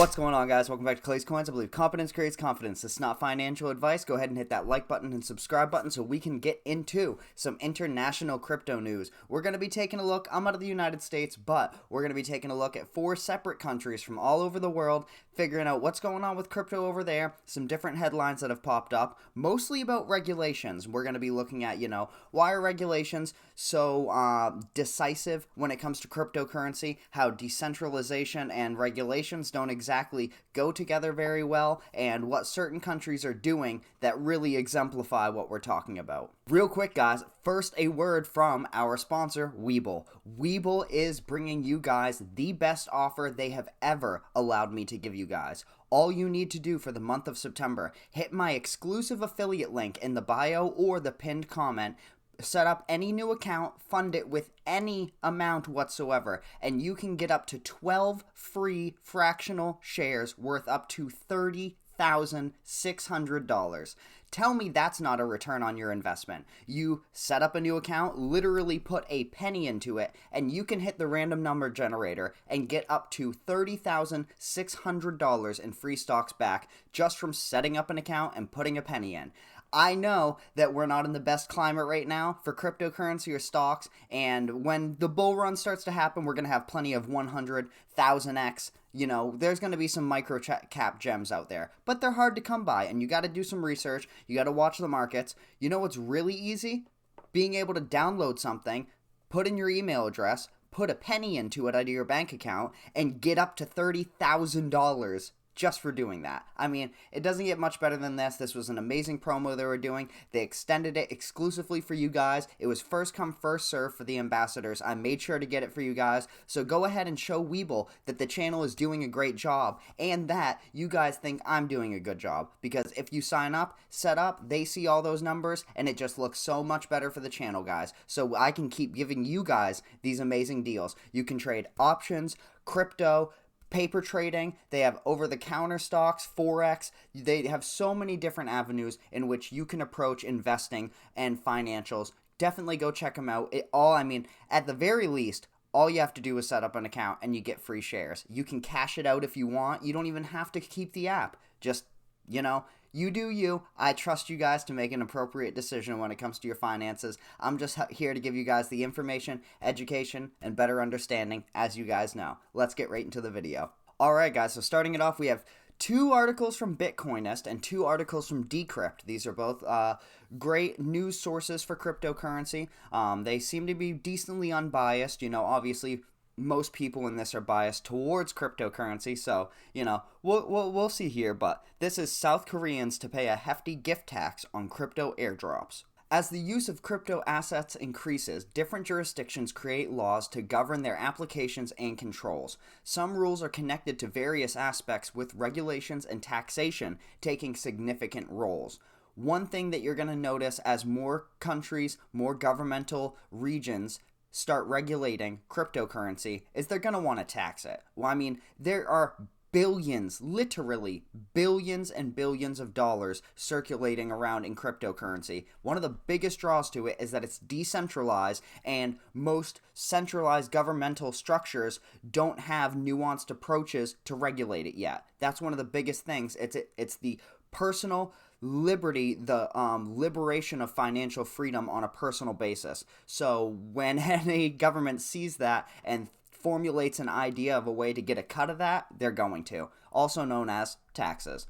What's going on, guys? Welcome back to Clay's Coins. I believe competence creates confidence. This is not financial advice. Go ahead and hit that like button and subscribe button so we can get into some international crypto news. We're going to be taking a look. I'm out of the United States, but we're going to be taking a look at 4 separate countries from all over the world, figuring out what's going on with crypto over there, some different headlines that have popped up, mostly about regulations. We're going to be looking at, why are regulations so decisive when it comes to cryptocurrency, how decentralization and regulations don't exactly go together very well, and what certain countries are doing that really exemplify what we're talking about. Real quick, guys, first a word from our sponsor, WeBull. WeBull is bringing you guys the best offer they have ever allowed me to give you guys. All you need to do for the month of September, hit my exclusive affiliate link in the bio or the pinned comment, set up any new account, fund it with any amount whatsoever, and you can get up to 12 free fractional shares worth up to $30,600. Tell me that's not a return on your investment. You set up a new account, literally put a penny into it, and you can hit the random number generator and get up to $30,600 in free stocks back just from setting up an account and putting a penny in. I know that we're not in the best climate right now for cryptocurrency or stocks, and when the bull run starts to happen, we're going to have plenty of 100,000x. There's going to be some micro cap gems out there, but they're hard to come by, and you got to do some research. You got to watch the markets. You know what's really easy? Being able to download something, put in your email address, put a penny into it out of your bank account, and get up to $30,000 just for doing that. I mean, it doesn't get much better than this. This was an amazing promo they were doing. They extended it exclusively for you guys. It was first come, first serve for the ambassadors. I made sure to get it for you guys. So go ahead and show WeBull that the channel is doing a great job and that you guys think I'm doing a good job. Because if you sign up, set up, they see all those numbers, and it just looks so much better for the channel, guys. So I can keep giving you guys these amazing deals. You can trade options, crypto, paper trading, they have over-the-counter stocks, Forex, they have so many different avenues in which you can approach investing and financials. Definitely go check them out. At the very least, all you have to do is set up an account and you get free shares. You can cash it out if you want. You don't even have to keep the app. Just, you do you. I trust you guys to make an appropriate decision when it comes to your finances. I'm just here to give you guys the information, education, and better understanding, as you guys know. Let's get right into the video. Alright guys, so starting it off, we have 2 articles from Bitcoinist and 2 articles from Decrypt. These are both great news sources for cryptocurrency. They seem to be decently unbiased. Obviously most people in this are biased towards cryptocurrency, so, we'll see here, but this is South Koreans to pay a hefty gift tax on crypto airdrops. As the use of crypto assets increases, different jurisdictions create laws to govern their applications and controls. Some rules are connected to various aspects, with regulations and taxation taking significant roles. One thing that you're going to notice as more countries, more governmental regions start regulating cryptocurrency is they're going to want to tax it. Well, there are billions, literally billions and billions of dollars circulating around in cryptocurrency. One of the biggest draws to it is that it's decentralized, and most centralized governmental structures don't have nuanced approaches to regulate it yet. That's one of the biggest things. It's the personal liberty, the liberation of financial freedom on a personal basis. So when any government sees that and formulates an idea of a way to get a cut of that, they're going to, also known as taxes.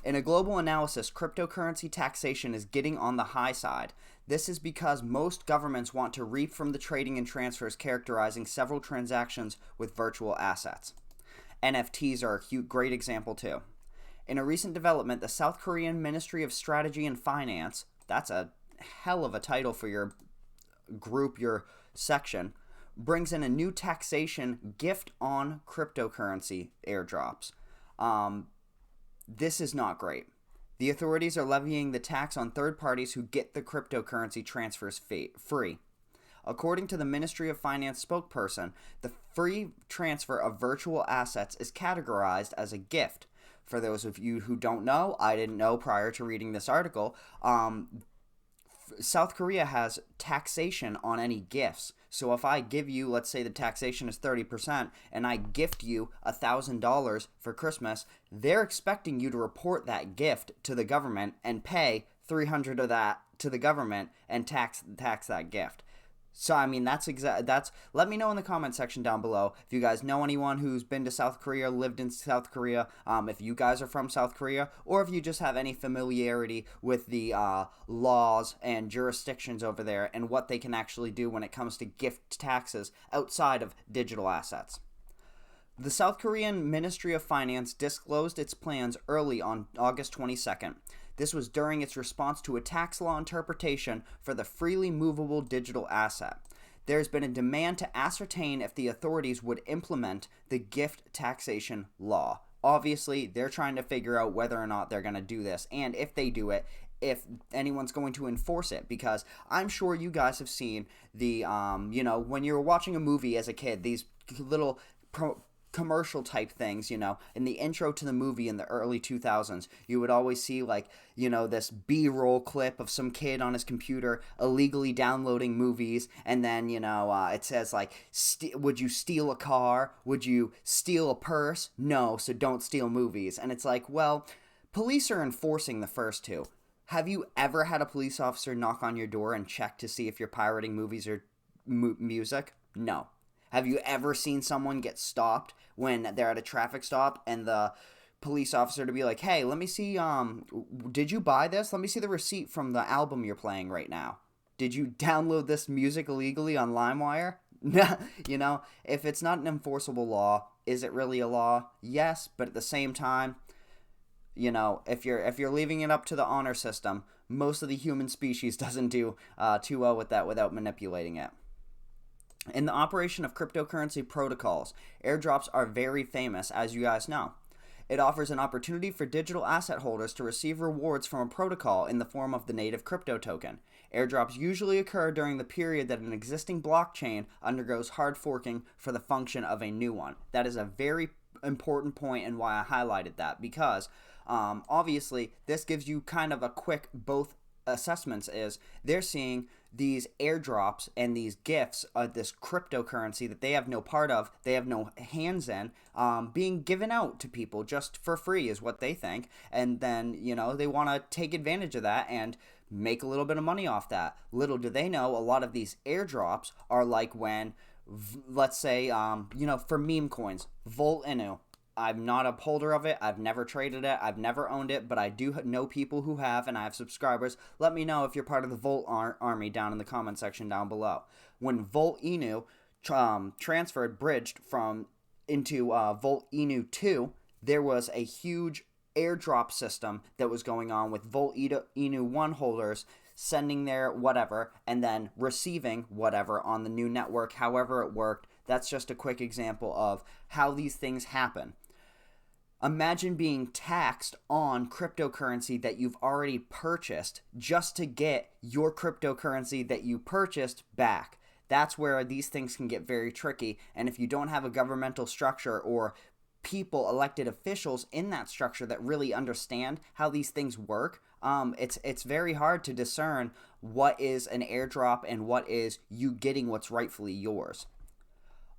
In a global analysis, cryptocurrency taxation is getting on the high side. This is because most governments want to reap from the trading and transfers characterizing several transactions with virtual assets. NFTs are a great example too. In a recent development, the South Korean Ministry of Strategy and Finance, that's a hell of a title for your group, your section, brings in a new taxation gift on cryptocurrency airdrops. This is not great. The authorities are levying the tax on third parties who get the cryptocurrency transfers free. According to the Ministry of Finance spokesperson, the free transfer of virtual assets is categorized as a gift. For those of you who don't know, I didn't know prior to reading this article, South Korea has taxation on any gifts. So if I give you, let's say the taxation is 30%, and I gift you $1,000 for Christmas, they're expecting you to report that gift to the government and pay 300 of that to the government and tax that gift. So, I mean, that's let me know in the comment section down below if you guys know anyone who's been to South Korea, lived in South Korea, if you guys are from South Korea, or if you just have any familiarity with the laws and jurisdictions over there and what they can actually do when it comes to gift taxes outside of digital assets. The South Korean Ministry of Finance disclosed its plans early on August 22nd. This was during its response to a tax law interpretation for the freely movable digital asset. There has been a demand to ascertain if the authorities would implement the gift taxation law. Obviously, they're trying to figure out whether or not they're going to do this, and if they do it, if anyone's going to enforce it, because I'm sure you guys have seen the, when you're watching a movie as a kid, these little commercial type things, in the intro to the movie in the early 2000s, you would always see this B-roll clip of some kid on his computer illegally downloading movies, and then, it says would you steal a car? Would you steal a purse? No, so don't steal movies. And it's like, well, police are enforcing the first two. Have you ever had a police officer knock on your door and check to see if you're pirating movies or music? No. Have you ever seen someone get stopped when they're at a traffic stop and the police officer to be like, hey, let me see, did you buy this? Let me see the receipt from the album you're playing right now. Did you download this music illegally on LimeWire? If it's not an enforceable law, is it really a law? Yes, but at the same time, if you're leaving it up to the honor system, most of the human species doesn't do too well with that without manipulating it. In the operation of cryptocurrency protocols, airdrops are very famous, as you guys know. It offers an opportunity for digital asset holders to receive rewards from a protocol in the form of the native crypto token. Airdrops usually occur during the period that an existing blockchain undergoes hard forking for the function of a new one. That is a very important point, and why I highlighted that, because obviously this gives you kind of a quick both assessments. Is they're seeing these airdrops and these gifts of this cryptocurrency that they have no part of, they have no hands in, being given out to people just for free is what they think. And then, they want to take advantage of that and make a little bit of money off that. Little do they know, a lot of these airdrops are like when, let's say, for meme coins, Volt Inu. I'm not a holder of it. I've never traded it. I've never owned it, but I do know people who have, and I have subscribers. Let me know if you're part of the Volt army down in the comment section down below. When Volt Inu bridged into Volt Inu 2, there was a huge airdrop system that was going on with Volt Inu 1 holders sending their whatever and then receiving whatever on the new network, however it worked. That's just a quick example of how these things happen. Imagine being taxed on cryptocurrency that you've already purchased just to get your cryptocurrency that you purchased back. That's where these things can get very tricky. And if you don't have a governmental structure or people, elected officials in that structure that really understand how these things work, it's very hard to discern what is an airdrop and what is you getting what's rightfully yours.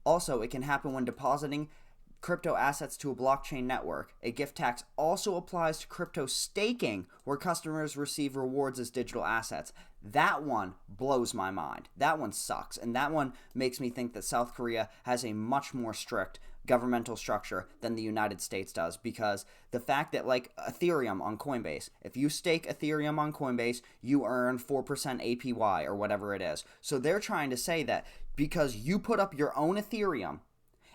Also, it can happen when depositing crypto assets to a blockchain network. A gift tax also applies to crypto staking, where customers receive rewards as digital assets. That one blows my mind. That one sucks. And that one makes me think that South Korea has a much more strict governmental structure than the United States does, because the fact that, like Ethereum on Coinbase, if you stake Ethereum on Coinbase, you earn 4% APY or whatever it is. So they're trying to say that because you put up your own Ethereum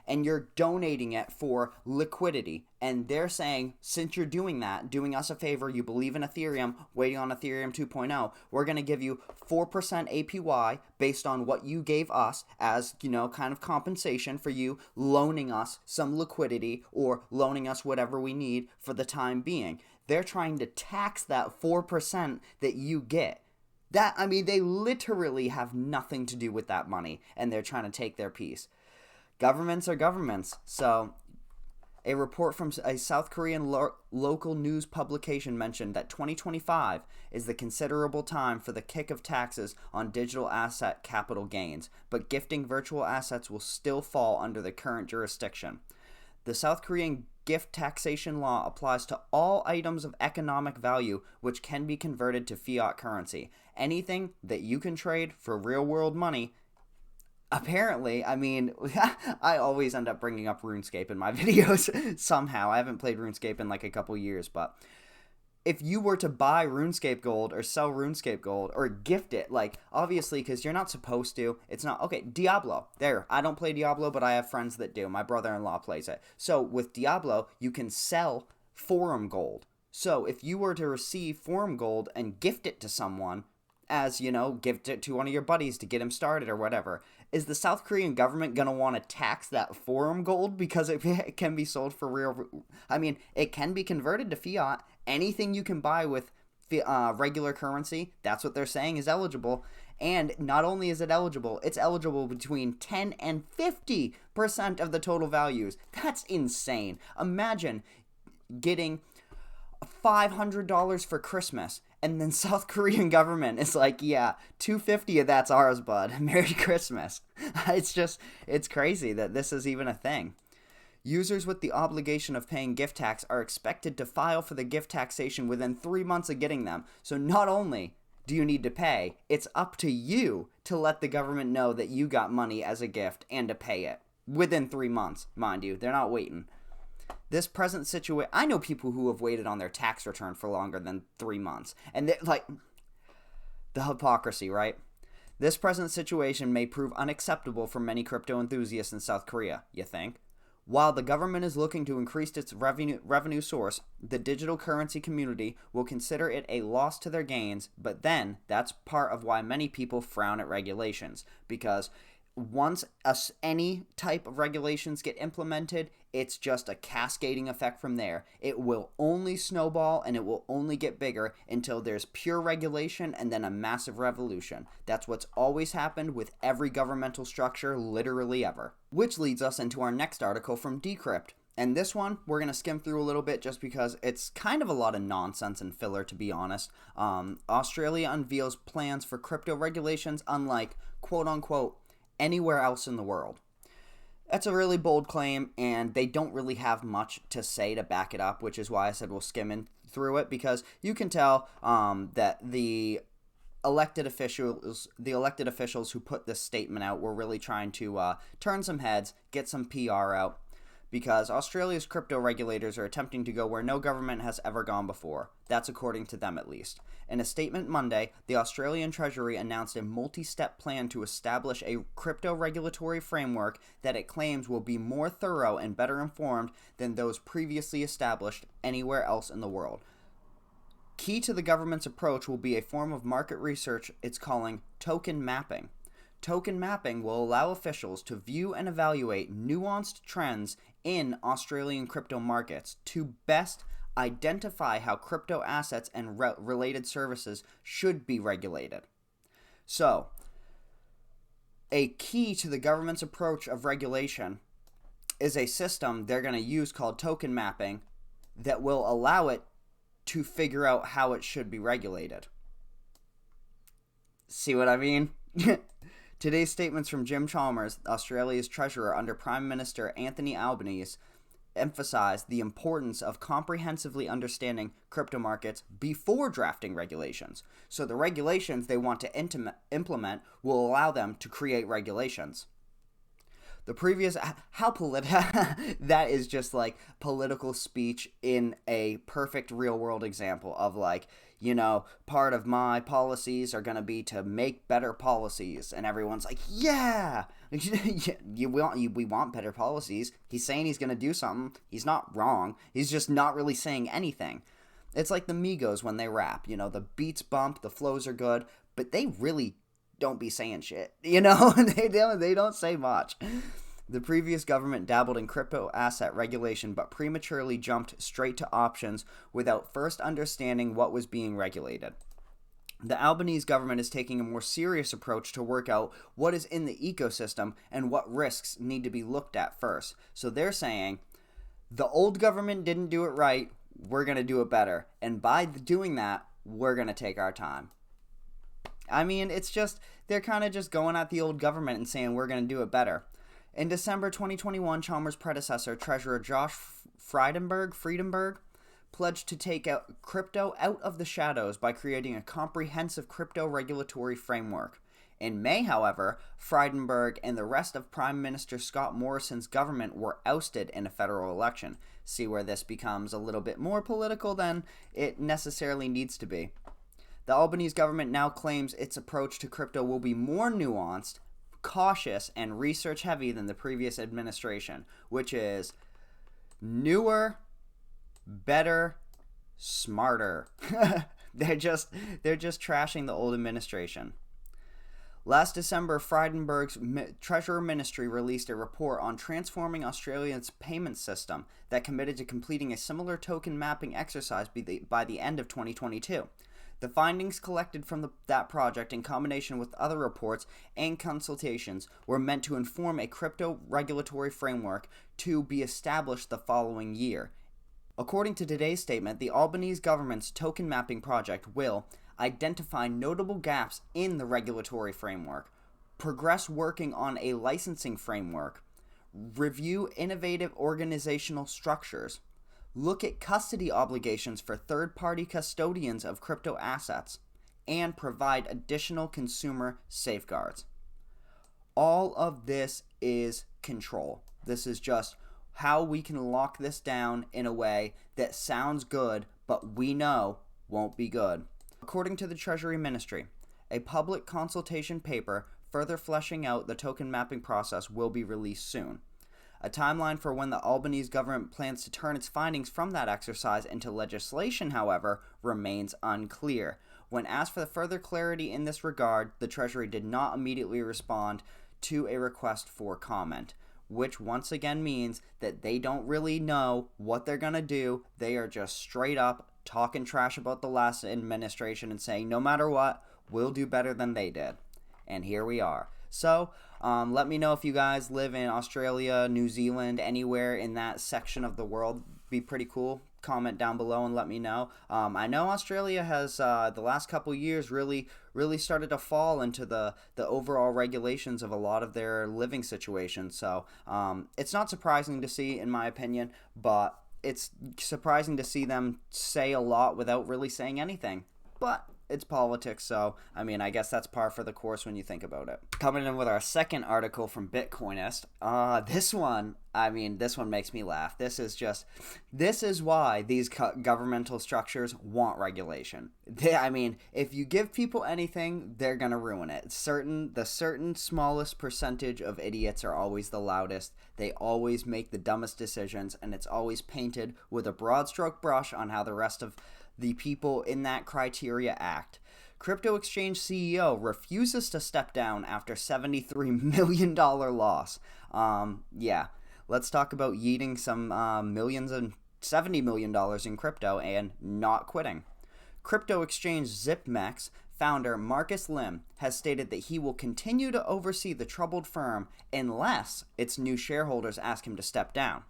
and you're donating it for liquidity, and they're saying, since you're doing that, doing us a favor, you believe in Ethereum, waiting on Ethereum 2.0, we're going to give you 4% APY based on what you gave us as, kind of compensation for you loaning us some liquidity or loaning us whatever we need for the time being. They're trying to tax that 4% that you get. They literally have nothing to do with that money, and they're trying to take their piece. Governments are governments, so A report from a South Korean local news publication mentioned that 2025 is the considerable time for the kick of taxes on digital asset capital gains, but gifting virtual assets will still fall under the current jurisdiction. The South Korean gift taxation law applies to all items of economic value which can be converted to fiat currency. Anything that you can trade for real-world money. Apparently, I mean, I always end up bringing up RuneScape in my videos somehow. I haven't played RuneScape in like a couple years, but if you were to buy RuneScape gold or sell RuneScape gold or gift it, like, obviously, because you're not supposed to, it's not, okay, Diablo, there, I don't play Diablo, but I have friends that do. My brother-in-law plays it. So with Diablo, you can sell forum gold. So if you were to receive forum gold and gift it to someone, as, you know, gift it to one of your buddies to get him started or whatever, is the South Korean government going to want to tax that forum gold because it can be sold for real? I mean, it can be converted to fiat. Anything you can buy with regular currency, that's what they're saying is eligible. And not only is it eligible, it's eligible between 10 and 50% of the total values. That's insane. Imagine getting $500 for Christmas, and then South Korean government is like, yeah, $250 of that's ours, bud. Merry Christmas. It's crazy that this is even a thing. Users with the obligation of paying gift tax are expected to file for the gift taxation within 3 months of getting them. So not only do you need to pay, it's up to you to let the government know that you got money as a gift and to pay it within 3 months, mind you. They're not waiting. This present situation, I know people who have waited on their tax return for longer than 3 months. And like, the hypocrisy, right? This present situation may prove unacceptable for many crypto enthusiasts in South Korea, you think? While the government is looking to increase its revenue source, the digital currency community will consider it a loss to their gains, but then that's part of why many people frown at regulations, because once any type of regulations get implemented, it's just a cascading effect from there. It will only snowball and it will only get bigger until there's pure regulation and then a massive revolution. That's what's always happened with every governmental structure, literally ever. Which leads us into our next article from Decrypt. And this one, we're going to skim through a little bit just because it's kind of a lot of nonsense and filler, to be honest. Australia unveils plans for crypto regulations unlike, quote-unquote, anywhere else in the world. That's a really bold claim, and they don't really have much to say to back it up, which is why I said we'll skim in through it, because you can tell that the elected officials who put this statement out were really trying to turn some heads, get some PR out, because Australia's crypto regulators are attempting to go where no government has ever gone before. That's according to them, at least. In a statement Monday, the Australian Treasury announced a multi-step plan to establish a crypto regulatory framework that it claims will be more thorough and better informed than those previously established anywhere else in the world. Key to the government's approach will be a form of market research it's calling token mapping. Token mapping will allow officials to view and evaluate nuanced trends in Australian crypto markets to best identify how crypto assets and related services should be regulated. So, a key to the government's approach of regulation is a system they're going to use called token mapping that will allow it to figure out how it should be regulated. See what I mean? Today's statements from Jim Chalmers, Australia's treasurer under Prime Minister Anthony Albanese, emphasized the importance of comprehensively understanding crypto markets before drafting regulations. So the regulations they want to implement will allow them to create regulations. The previous, that is just like political speech in a perfect real world example of like, you know, part of my policies are going to be to make better policies. And everyone's like, yeah, we want better policies. He's saying he's going to do something. He's not wrong. He's just not really saying anything. It's like the Migos when they rap, you know, the beats bump, the flows are good, but they really don't be saying shit, you know. they don't say much. The previous government dabbled in crypto asset regulation but prematurely jumped straight to options without first understanding what was being regulated. The Albanese government is taking a more serious approach to work out what is in the ecosystem and what risks need to be looked at first. So they're saying The old government didn't do it right. We're going to do it better. And by doing that, we're going to take our time. I mean, it's just, they're kind of just going at the old government and saying we're going to do it better. In December 2021, Chalmers' predecessor, Treasurer Josh Friedenberg, pledged to take out crypto out of the shadows by creating a comprehensive crypto regulatory framework. In May, however, Friedenberg and the rest of Prime Minister Scott Morrison's government were ousted in a federal election. See where this becomes a little bit more political than it necessarily needs to be. The Albanese government now claims its approach to crypto will be more nuanced, cautious, and research-heavy than the previous administration, which is newer, better, smarter. They're just trashing the old administration. Last December, Friedenberg's Treasury Ministry released a report on transforming Australia's payment system that committed to completing a similar token mapping exercise by the end of 2022. The findings collected from that project, in combination with other reports and consultations, were meant to inform a crypto regulatory framework to be established the following year. According to today's statement, the Albanese government's token mapping project will identify notable gaps in the regulatory framework, progress working on a licensing framework, review innovative organizational structures, look at custody obligations for third-party custodians of crypto assets, and provide additional consumer safeguards. All of this is control. This is just how we can lock this down in a way that sounds good, but we know won't be good. According to the Treasury Ministry, a public consultation paper further fleshing out the token mapping process will be released soon. A timeline for when the Albanese government plans to turn its findings from that exercise into legislation, however, remains unclear. When asked for further clarity in this regard, the Treasury did not immediately respond to a request for comment, which once again means that they don't really know what they're going to do. They are just straight up talking trash about the last administration and saying, no matter what, we'll do better than they did. And here we are. So, let me know if you guys live in Australia, New Zealand, anywhere in that section of the world. Be pretty cool. Comment down below and let me know. I know Australia has, the last couple years, really started to fall into the overall regulations of a lot of their living situations. So, it's not surprising to see, in my opinion, but it's surprising to see them say a lot without really saying anything. But it's politics, so, I mean, I guess that's par for the course when you think about it. Coming in with our second article from Bitcoinist. This one makes me laugh. This is why these governmental structures want regulation. If you give people anything, they're gonna ruin it. The certain smallest percentage of idiots are always the loudest. They always make the dumbest decisions, and it's always painted with a broad stroke brush on how the rest of the people in that criteria act. Crypto exchange CEO refuses to step down after $73 million loss. Let's talk about yeeting some millions and $70 million in crypto and not quitting. Crypto exchange ZipMex founder Marcus Lim has stated that he will continue to oversee the troubled firm unless its new shareholders ask him to step down.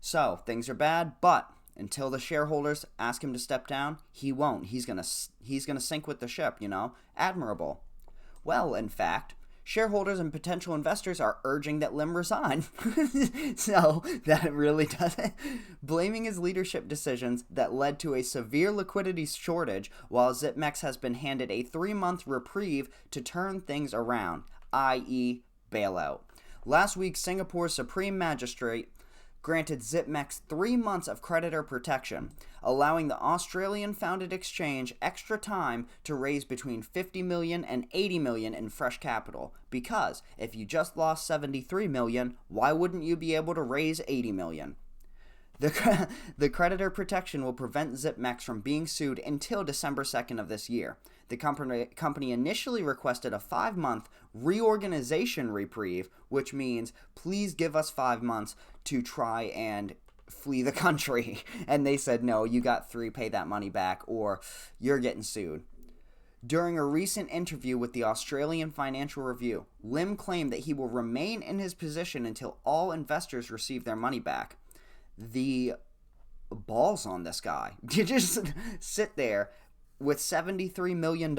So, things are bad, but until the shareholders ask him to step down, he won't. He's gonna sink with the ship, Admirable. Well, in fact, shareholders and potential investors are urging that Lim resign. So, that really doesn't. Blaming his leadership decisions that led to a severe liquidity shortage, while ZipMex has been handed a 3-month reprieve to turn things around, i.e. bailout. Last week, Singapore's Supreme Magistrate granted ZipMex 3 months of creditor protection, allowing the Australian-founded exchange extra time to raise between $50 million and $80 million in fresh capital. Because if you just lost $73 million, why wouldn't you be able to raise $80 million? The creditor protection will prevent ZipMex from being sued until December 2nd of this year. The company initially requested a 5-month reorganization reprieve, which means please give us 5 months to try and flee the country. And they said, no, you got 3, pay that money back, or you're getting sued. During a recent interview with the Australian Financial Review, Lim claimed that he will remain in his position until all investors receive their money back. the balls on this guy to just sit there with $73 million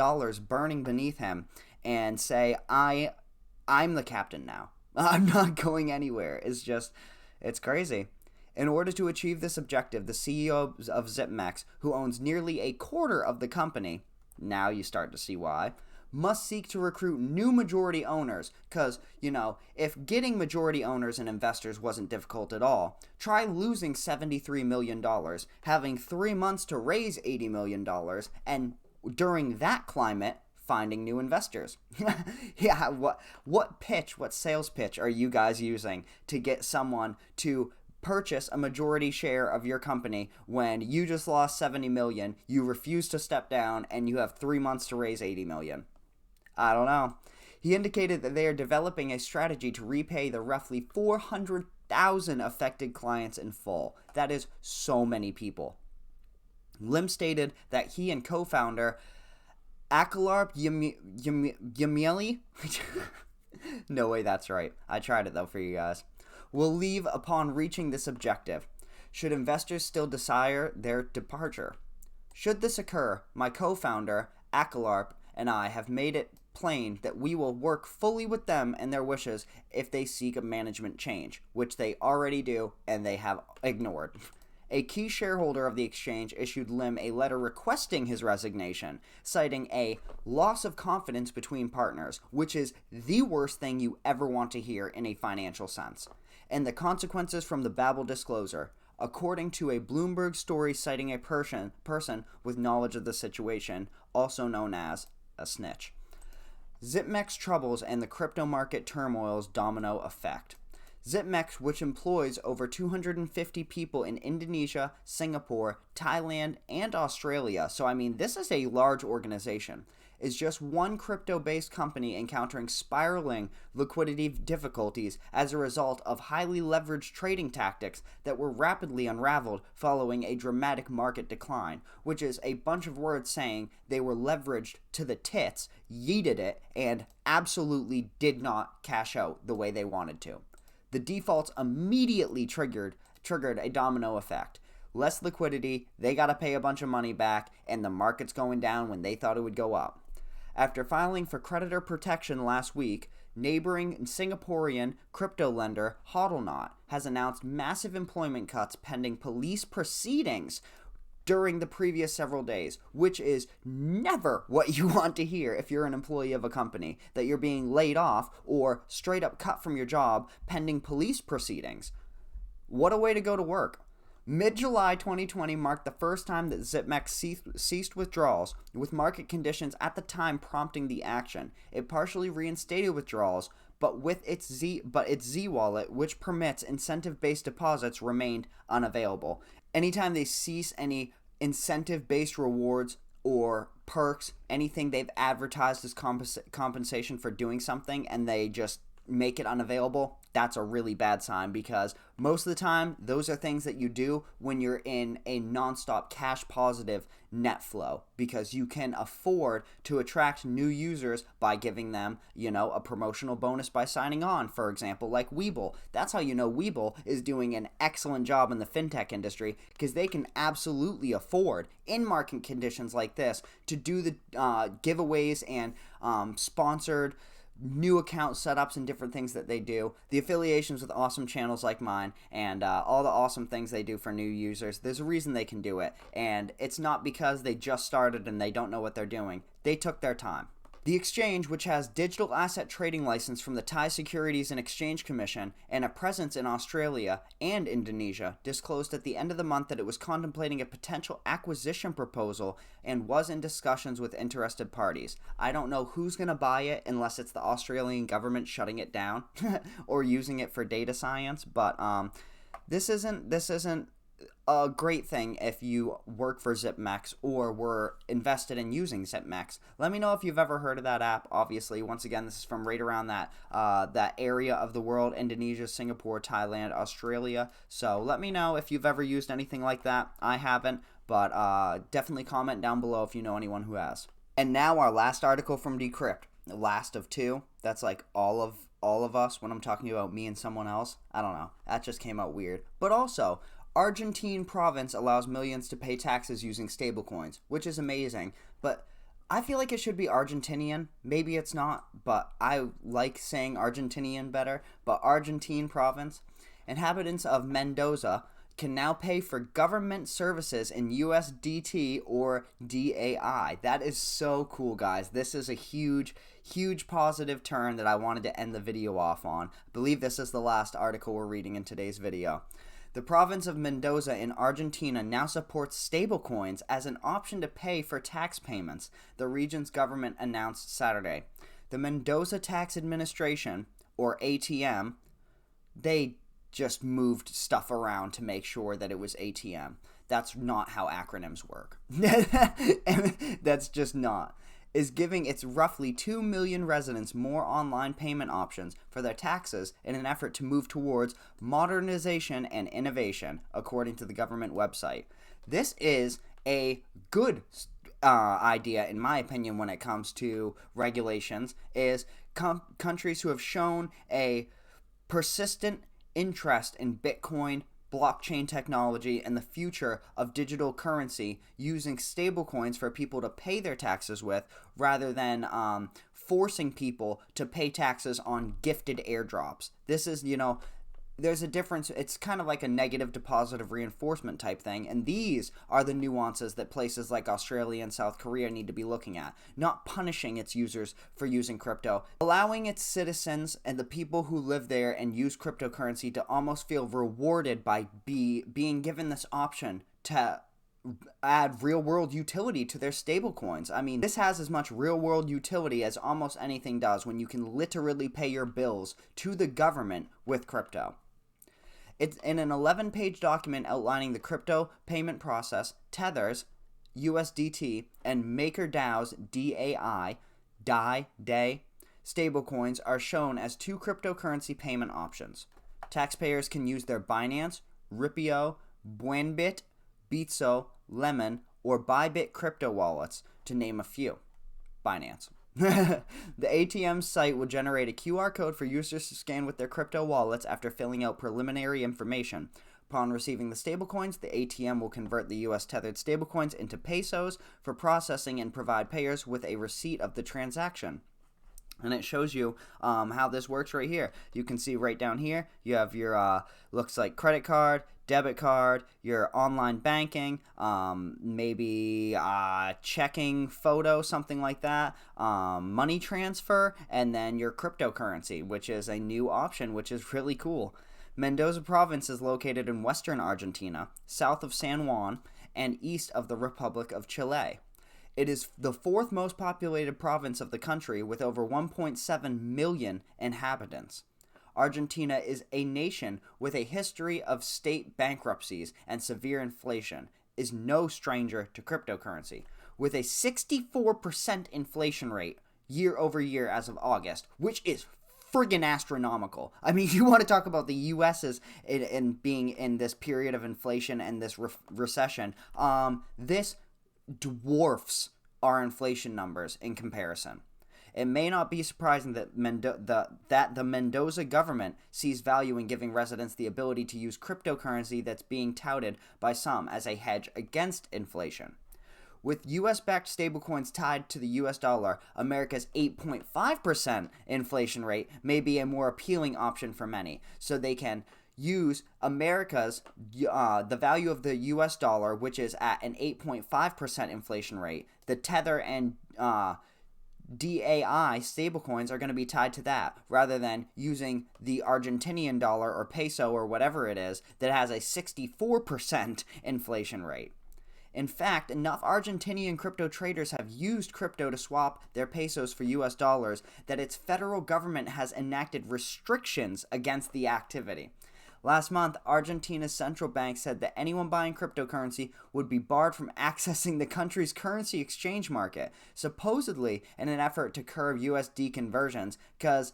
burning beneath him and say, I'm the captain now. I'm not going anywhere. It's crazy. In order to achieve this objective, the CEO of ZipMax, who owns nearly a quarter of the company, now you start to see why, must seek to recruit new majority owners. Because, if getting majority owners and investors wasn't difficult at all, try losing $73 million, having 3 months to raise $80 million, and during that climate, finding new investors. Yeah, what sales pitch are you guys using to get someone to purchase a majority share of your company when you just lost $70 million, you refuse to step down, and you have 3 months to raise $80 million? I don't know. He indicated that they are developing a strategy to repay the roughly 400,000 affected clients in full. That is so many people. Lim stated that he and co-founder Akalarp Yameli no way that's right. I tried it though for you guys. Will leave upon reaching this objective, should investors still desire their departure. Should this occur, my co-founder, Akalarp, and I have made it plain that we will work fully with them and their wishes if they seek a management change, which they already do and they have ignored. A key shareholder of the exchange issued Lim a letter requesting his resignation, citing a loss of confidence between partners, which is the worst thing you ever want to hear in a financial sense, and the consequences from the Babel disclosure, according to a Bloomberg story citing a person with knowledge of the situation, also known as a snitch. ZipMax troubles and the crypto market turmoil's domino effect. ZipMax, which employs over 250 people in Indonesia, Singapore, Thailand, and Australia, so this is a large organization, is just one crypto-based company encountering spiraling liquidity difficulties as a result of highly leveraged trading tactics that were rapidly unraveled following a dramatic market decline, which is a bunch of words saying they were leveraged to the tits, yeeted it, and absolutely did not cash out the way they wanted to. The defaults immediately triggered a domino effect. Less liquidity, they got to pay a bunch of money back, and the market's going down when they thought it would go up. After filing for creditor protection last week, neighboring Singaporean crypto lender HODLNOT has announced massive employment cuts pending police proceedings during the previous several days, which is never what you want to hear if you're an employee of a company, that you're being laid off or straight up cut from your job pending police proceedings. What a way to go to work. Mid-July 2020 marked the first time that ZipMax ceased withdrawals, with market conditions at the time prompting the action. It partially reinstated withdrawals, but its Z wallet, which permits incentive-based deposits, remained unavailable. Anytime they cease any incentive-based rewards or perks, anything they've advertised as compensation for doing something, and they just make it unavailable, that's a really bad sign, because most of the time those are things that you do when you're in a nonstop cash positive net flow, because you can afford to attract new users by giving them, a promotional bonus by signing on, for example, like WeBull. That's how WeBull is doing an excellent job in the fintech industry, because they can absolutely afford, in market conditions like this, to do the giveaways and sponsored new account setups and different things that they do, the affiliations with awesome channels like mine, and all the awesome things they do for new users. There's a reason they can do it, and it's not because they just started and they don't know what they're doing. They took their time. The exchange, which has digital asset trading license from the Thai Securities and Exchange Commission and a presence in Australia and Indonesia, disclosed at the end of the month that it was contemplating a potential acquisition proposal and was in discussions with interested parties. I don't know who's going to buy it unless it's the Australian government shutting it down or using it for data science, but this isn't a great thing if you work for ZipMax or were invested in using ZipMax. Let me know if you've ever heard of that app. Obviously, once again, this is from right around that area of the world: Indonesia, Singapore, Thailand, Australia. So let me know if you've ever used anything like that. I haven't, but definitely comment down below if you know anyone who has. And now our last article from Decrypt, the last of two. That's like all of us when I'm talking about me and someone else. I don't know. That just came out weird. But also, Argentine province allows millions to pay taxes using stablecoins, which is amazing, but I feel like it should be Argentinian. Maybe it's not, but I like saying Argentinian better. But Argentine province. Inhabitants of Mendoza can now pay for government services in USDT or DAI. That is so cool, guys. This is a huge positive turn that I wanted to end the video off on. I believe this is the last article we're reading in today's video. The province of Mendoza in Argentina now supports stablecoins as an option to pay for tax payments, the region's government announced Saturday. The Mendoza Tax Administration, or ATM, they just moved stuff around to make sure that it was ATM. That's not how acronyms work. That's just not. Is giving its roughly 2 million residents more online payment options for their taxes in an effort to move towards modernization and innovation, according to the government website. This is a good idea, in my opinion, when it comes to regulations, is countries who have shown a persistent interest in Bitcoin, blockchain technology, and the future of digital currency, using stablecoins for people to pay their taxes with rather than forcing people to pay taxes on gifted airdrops. This is, there's a difference. It's kind of like a negative to positive reinforcement type thing, and these are the nuances that places like Australia and South Korea need to be looking at, not punishing its users for using crypto, allowing its citizens and the people who live there and use cryptocurrency to almost feel rewarded by being given this option to add real-world utility to their stablecoins. I mean, this has as much real-world utility as almost anything does when you can literally pay your bills to the government with crypto. It's in an 11-page document outlining the crypto payment process. Tether's USDT and MakerDAO's DAI stablecoins are shown as two cryptocurrency payment options. Taxpayers can use their Binance, Ripio, Buenbit, Bitso, Lemon, or Bybit crypto wallets, to name a few. Binance. The ATM site will generate a QR code for users to scan with their crypto wallets after filling out preliminary information. Upon receiving the stablecoins, the ATM will convert the US tethered stablecoins into pesos for processing and provide payers with a receipt of the transaction. And it shows you how this works right here. You can see right down here, you have your, looks like credit card, debit card, your online banking, maybe checking photo, something like that, money transfer, and then your cryptocurrency, which is a new option, which is really cool. Mendoza province is located in western Argentina, south of San Juan, and east of the Republic of Chile. It is the fourth most populated province of the country with over 1.7 million inhabitants. Argentina is a nation with a history of state bankruptcies and severe inflation, is no stranger to cryptocurrency, with a 64% inflation rate year over year as of August, which is friggin' astronomical. I mean, you want to talk about the U.S.'s in being in this period of inflation and this recession, this dwarfs our inflation numbers in comparison. It may not be surprising that the Mendoza government sees value in giving residents the ability to use cryptocurrency that's being touted by some as a hedge against inflation. With U.S.-backed stablecoins tied to the U.S. dollar, America's 8.5% inflation rate may be a more appealing option for many, so they can use America's, the value of the U.S. dollar, which is at an 8.5% inflation rate. The Tether and DAI stablecoins are going to be tied to that, rather than using the Argentinian dollar or peso or whatever it is that has a 64% inflation rate. In fact, enough Argentinian crypto traders have used crypto to swap their pesos for US dollars that its federal government has enacted restrictions against the activity. Last month, Argentina's central bank said that anyone buying cryptocurrency would be barred from accessing the country's currency exchange market, supposedly in an effort to curb USD conversions, because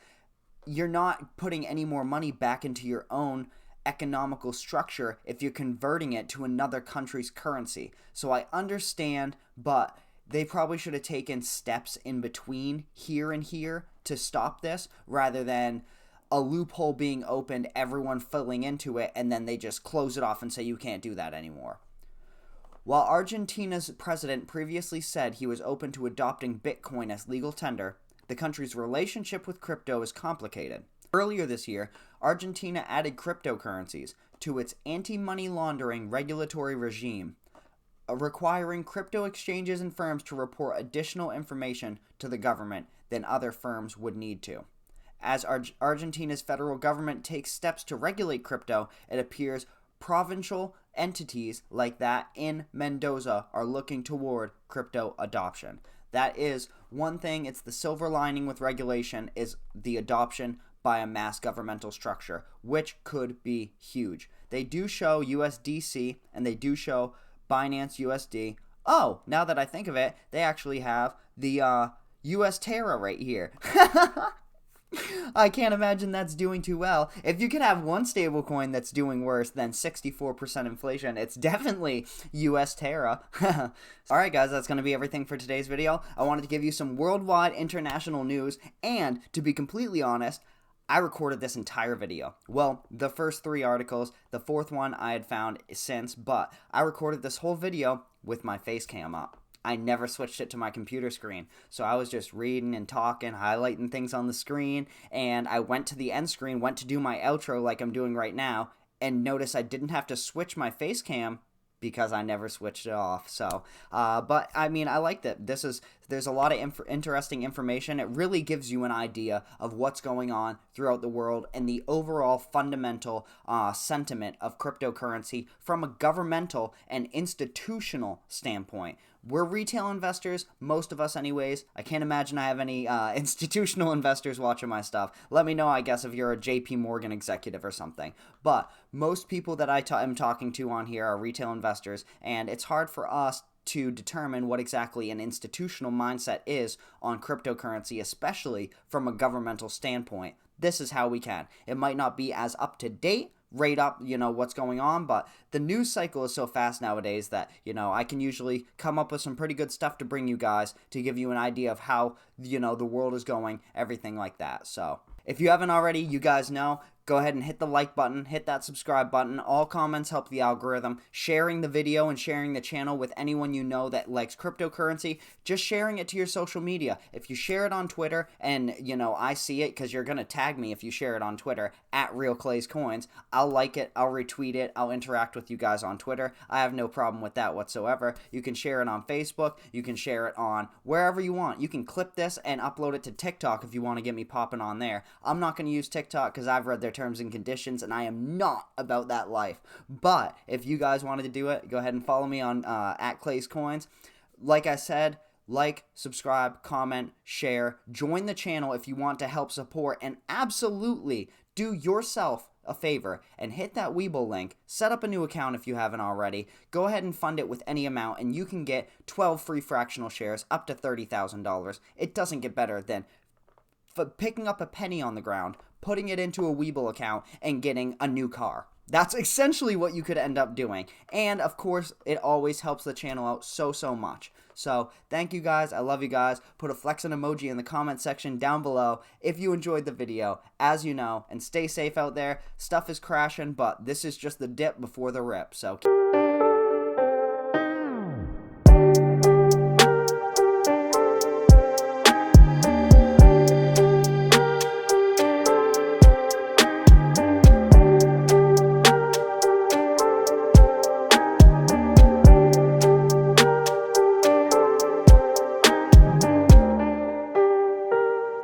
you're not putting any more money back into your own economical structure if you're converting it to another country's currency. So I understand, but they probably should have taken steps in between here and here to stop this, rather than a loophole being opened, everyone filling into it, and then they just close it off and say you can't do that anymore. While Argentina's president previously said he was open to adopting Bitcoin as legal tender, the country's relationship with crypto is complicated. Earlier this year, Argentina added cryptocurrencies to its anti-money laundering regulatory regime, requiring crypto exchanges and firms to report additional information to the government than other firms would need to. As Argentina's federal government takes steps to regulate crypto, it appears provincial entities like that in Mendoza are looking toward crypto adoption. That is one thing, it's the silver lining with regulation, is the adoption by a mass governmental structure, which could be huge. They do show USDC and they do show Binance USD. Oh, now that I think of it, they actually have the US Terra right here. I can't imagine that's doing too well. If you could have one stablecoin that's doing worse than 64% inflation, it's definitely US Terra. Alright guys, that's going to be everything for today's video. I wanted to give you some worldwide international news, and to be completely honest, I recorded this entire video. Well, the first 3 articles, the 4th one I had found since, but I recorded this whole video with my face cam up. I never switched it to my computer screen. So I was just reading and talking, highlighting things on the screen, and I went to the end screen, went to do my outro like I'm doing right now, and notice I didn't have to switch my face cam because I never switched it off. So, but I mean, I liked it. There's a lot of interesting information. It really gives you an idea of what's going on throughout the world and the overall fundamental sentiment of cryptocurrency from a governmental and institutional standpoint. We're retail investors, most of us anyways. I can't imagine I have any institutional investors watching my stuff. Let me know, I guess, if you're a JP Morgan executive or something. But most people that I am talking to on here are retail investors, and it's hard for us to determine what exactly an institutional mindset is on cryptocurrency, especially from a governmental standpoint. This is how we can. It might not be as up to date, rate up, what's going on, but the news cycle is so fast nowadays that, I can usually come up with some pretty good stuff to bring you guys to give you an idea of how, the world is going, everything like that. So, if you haven't already, you guys know, go ahead and hit the like button, hit that subscribe button. All comments help the algorithm. Sharing the video and sharing the channel with anyone you know that likes cryptocurrency, just sharing it to your social media. If you share it on Twitter, and, I see it because you're going to tag me if you share it on Twitter, @RealClaysCoins, I'll like it, I'll retweet it, I'll interact with you guys on Twitter. I have no problem with that whatsoever. You can share it on Facebook, you can share it on wherever you want. You can clip this and upload it to TikTok if you want to get me popping on there. I'm not going to use TikTok because I've read their terms and conditions, and I am not about that life. But if you guys wanted to do it, go ahead and follow me on @ClaysCoins. Like I said, like, subscribe, comment, share, join the channel if you want to help support, and absolutely do yourself a favor and hit that WeBull link. Set up a new account if you haven't already. Go ahead and fund it with any amount, and you can get 12 free fractional shares up to $30,000. It doesn't get better than picking up a penny on the ground, putting it into a WeBull account, and getting a new car. That's essentially what you could end up doing. And, of course, it always helps the channel out so much. So, thank you guys. I love you guys. Put a flexing emoji in the comment section down below if you enjoyed the video, as you know. And stay safe out there. Stuff is crashing, but this is just the dip before the rip. So